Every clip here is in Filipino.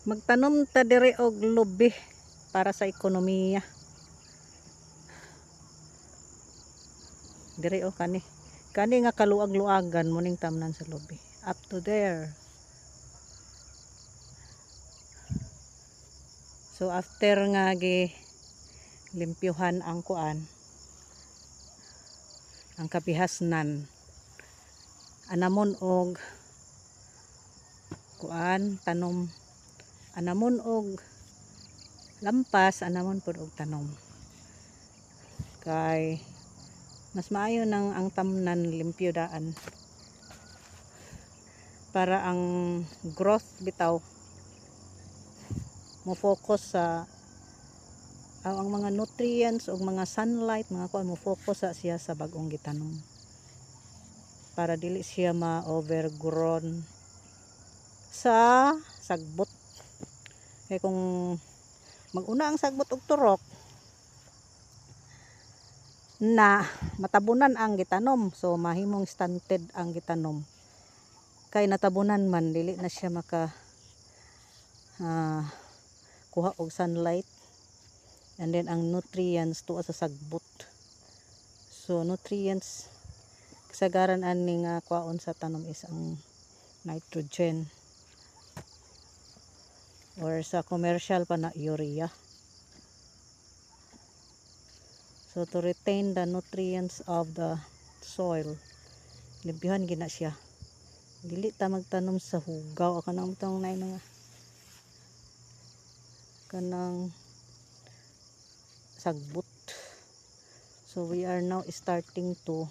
Magtanom ta diri og lubi para sa ekonomiya. Diri o kani. Kani nga kaluag-luagan mo ning tamnan sa lubi. Up to there. So after nga gi limpyuhan ang kuan, ang kabihasnan, anamon og kuan tanom, anamon og lampas, anamon pud og tanom. Kay mas maayo nang ang tamnan limpyo daan para ang growth bitaw mo focus sa ang mga nutrients o mga sunlight, mga kuan mo focus sa siya sa bag-ong gitanom para dili siya ma-overgrown sa sagbot. Kay kung mag-una ang sagbot og turok na matabunan ang gitanom, so mahimong stunted ang gitanom. Kay natabunan man dili na siya maka kuha og sunlight, and then ang nutrients tuwa sa sagbot. So nutrients kasagaran ani nga kuhaon sa tanom is ang nitrogen, or sa commercial pa na urea. So to retain the nutrients of the soil, limpyuhan gina siya. Dili ta magtanom sa hugaw, kanang tong nay nga kanang sagbot. So we are now starting to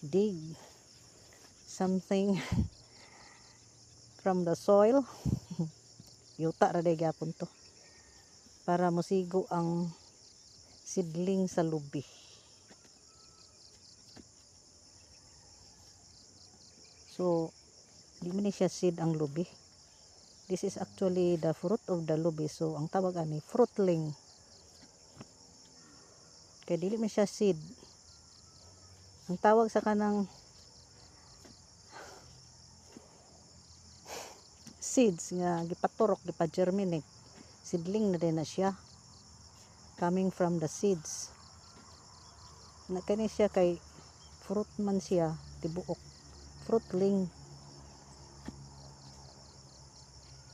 dig something from the soil. Yuta ra day gyapon to para mosigo ang seedling sa lubi. So di man ni siya seed ang lubi. This is actually the fruit of the lubi. So ang tawag ani fruitling. Kay dili man siya seed. Ang tawag sa kanang seeds nga gipaturok, gipa-germinate, seedling na din na siya, coming from the seeds. Na kani siya kay fruit man siya tibuok, fruitling.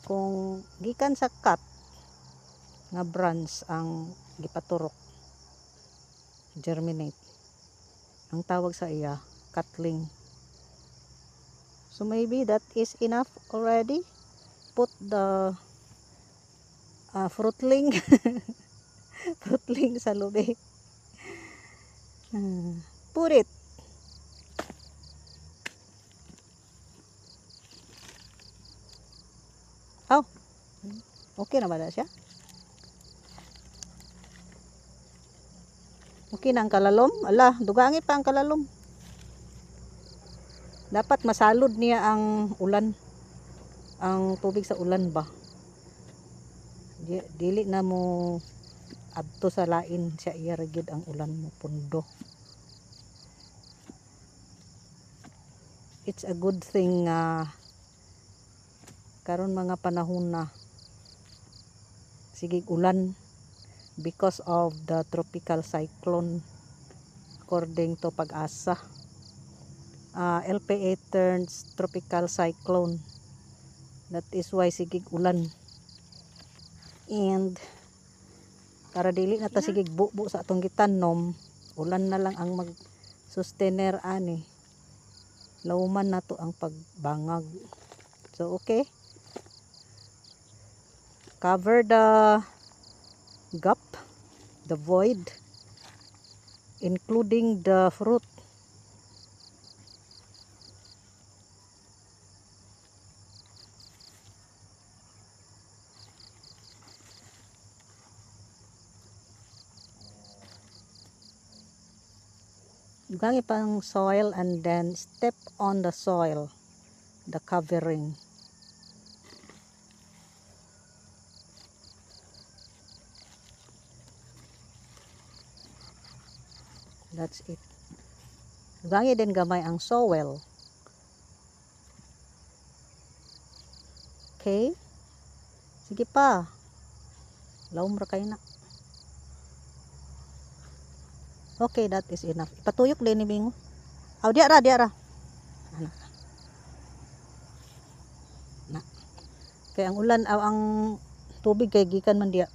Kung gikan sa cut nga branch ang gipaturok, germinate, ang tawag sa iya cutling. So maybe that is enough already. Put the fruitling fruitling sa lubi. Put it. Oh, okay na ba na siya? Okay na ang kalalom? Ala, dugangi pa ang kalalom. Dapat masalod niya ang ulan, ang tubig sa ulan ba. Dili na mo adto sa lain siya iyaragid ang ulan mo pundo. It's a good thing karon mga panahon na sigig ulan because of the tropical cyclone, according to Pag-asa. LPA turns tropical cyclone. That is why sigig ulan. And para dili na ta sigig bubo sa atong gitanom, ulan na lang ang mag sustainer ani. Lauman na to ang pagbangag. So okay. Cover the gap, the void, including the fruit. Gangi pang soil and then step on the soil, the covering. That's it. Gangi din gamay ang soil. Okay? Sige pa. Laom ra kay na. Okay, that is enough. Ipatuyok din ni Bingo. Aw, diya ra, diya ra. Ana. Na. Kaya ang ulan, ang tubig kay gikan man diya.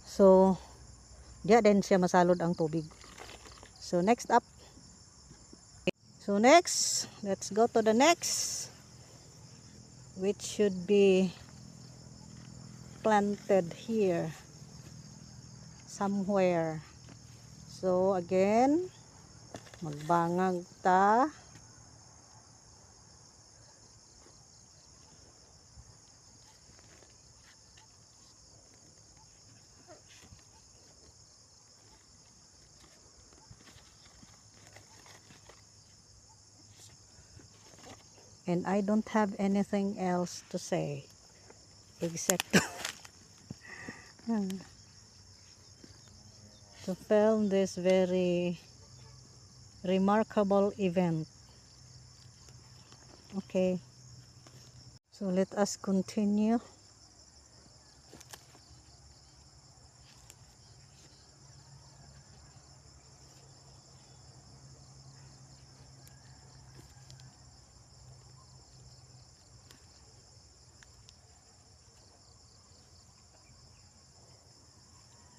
So, diya din siya masalod ang tubig. So, next up. So, next, let's go to the next, which should be planted here somewhere. So, again, magbangag ta. And I don't have anything else to say except to film this very remarkable event. Okay, so let us continue.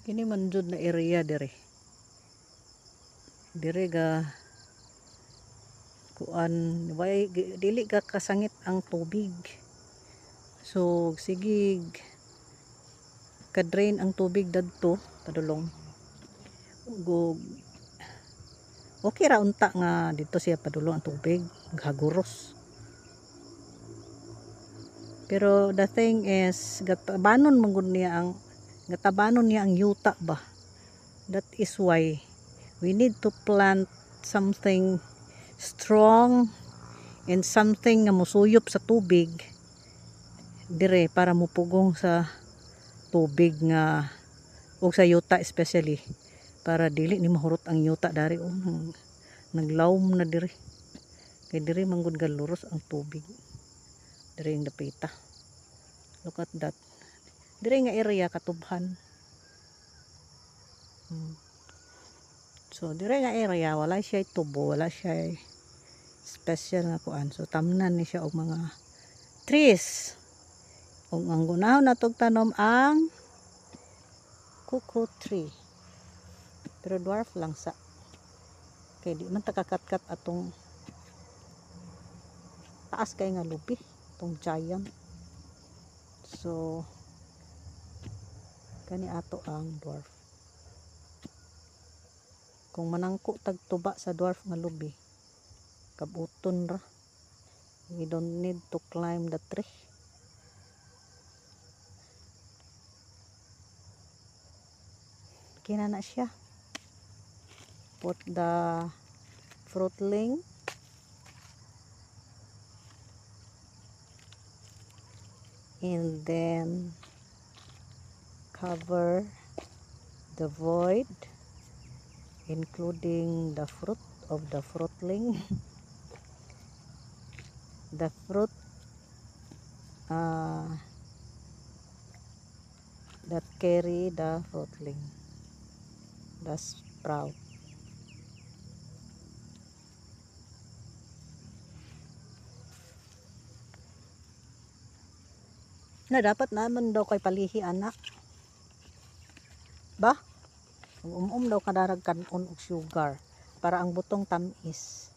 Kini man jud na area dire. Dire ga kuan, way dili ka kasangit ang tubig. So sige ka-drain ang tubig dadto padulong. Ug okay ra unta nga dito siya padulong ang tubig, maghaguros. Pero the thing is gatabanon man gud niya ang yuta ba. That is why we need to plant something strong and something nga musuyop sa tubig dire para mupugong sa tubig nga o sa yuta especially para dili ni mahurot ang yuta dari naglawom na dire kay dire manggod galuros ang tubig dire yung dapita. Look at that. Dire nga area katubhan. So dire nga area wala siya tubo, wala siya special nga kuan. So tamnan ni siya og mga trees. Ug ang gunahon natog tanom ang cocoa tree. Pero dwarf lang sa kay di man takakat-kat atong taas kay nga lubi, atong giant. So kani ato ang dwarf. Kung manangko tagtuba sa dwarf nga lubi, kabuton ra. We don't need to climb the tree. Kina na siya. Put the fruitling and then cover the void including the fruit of the fruitling. The fruit that carry the fruitling, the sprout. Na dapat naman daw kay palihi anak ba daw kadarag kanon og sugar para ang butong tamis,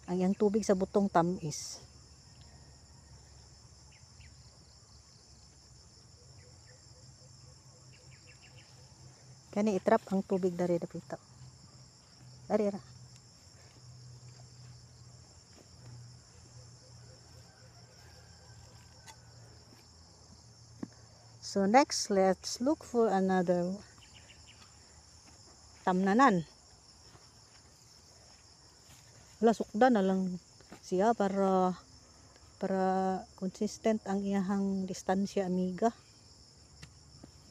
ang yang tubig sa butong tamis. Kani itrap ang tubig dari dapita. Dari ra. So next, let's look for another tamnanan. Wala sukda na lang siya para consistent ang iyahang distansya amiga.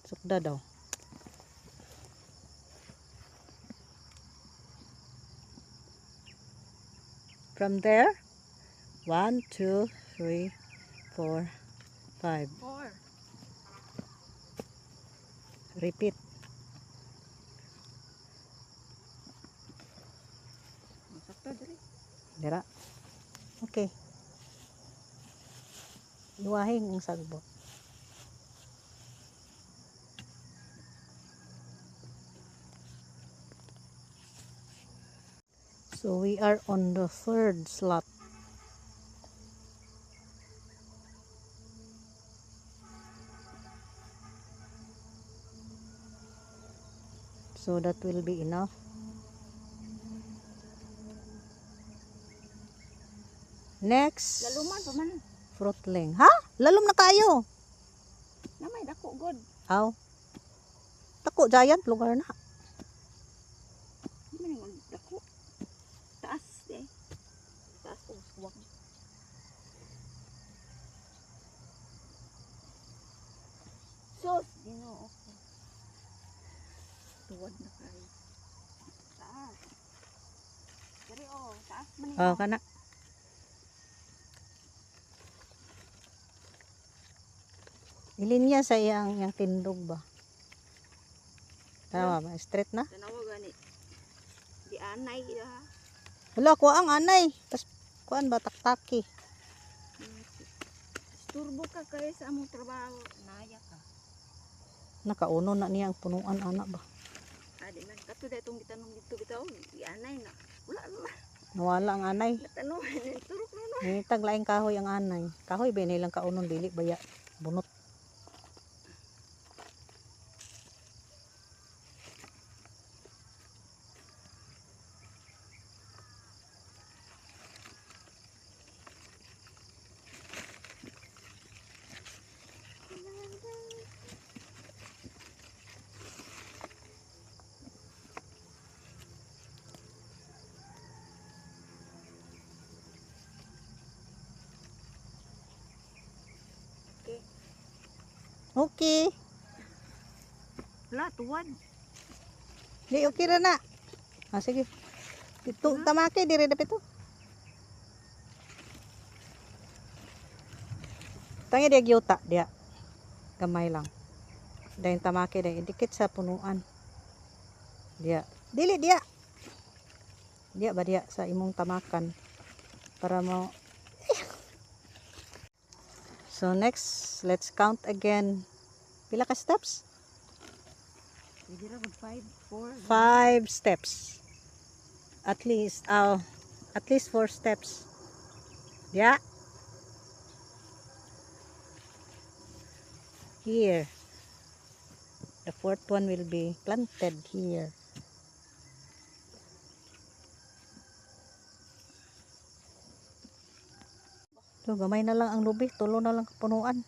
Sukda daw. From there, 1, 2, 3, 4, 5. 4. Repeat. Sakto diri. Dira. Okay. Iwahing ang sagbot. So we are on the third slot. So that will be enough. Next. Laluman pa man. Fruitling. Ha? Lalom na kayo. Namay dako god. Aw. Tako giant lugar na. Di man yung dako. Taas eh. Taas o suwak. Sus, Ginoo. Tuwad na kayo. Taas. Diri taas man Oh, kana. Ilinya sa iyang tindog ba? Tama ba? Straight na? Tanawa gani. Di anay ha. Wala ko ang anay. Tas kuan ba taktaki. Turbo ka kaya sa among trabaho. Naya ka. Nakauno na niya ang punuan ana ba? Adi man kato da itong gitanong dito bitaw. Di anay na. Wala naman. Nawala ang anay. Natanong. Turok na no. Ngitag laing kahoy ang anay. Kahoy ba nilang kaunon dili baya bunot. Okay. Wala, tuwad. Di okay ra na. Ah sige. Ito tamake dire dapat ito. Tangi dia gyuta dia. Gamay lang. Dahil tamake dahil dikit sa punuan. Dia. Dili dia. Dia ba dia sa imong tamakan para mo. So next, let's count again. Pila ka steps? Hindi ra 5, 4. 5 steps. At least 4 steps. Yeah. Here. The fourth one will be planted here. So, gamay na lang ang lubi. Tulo na lang kapunuan.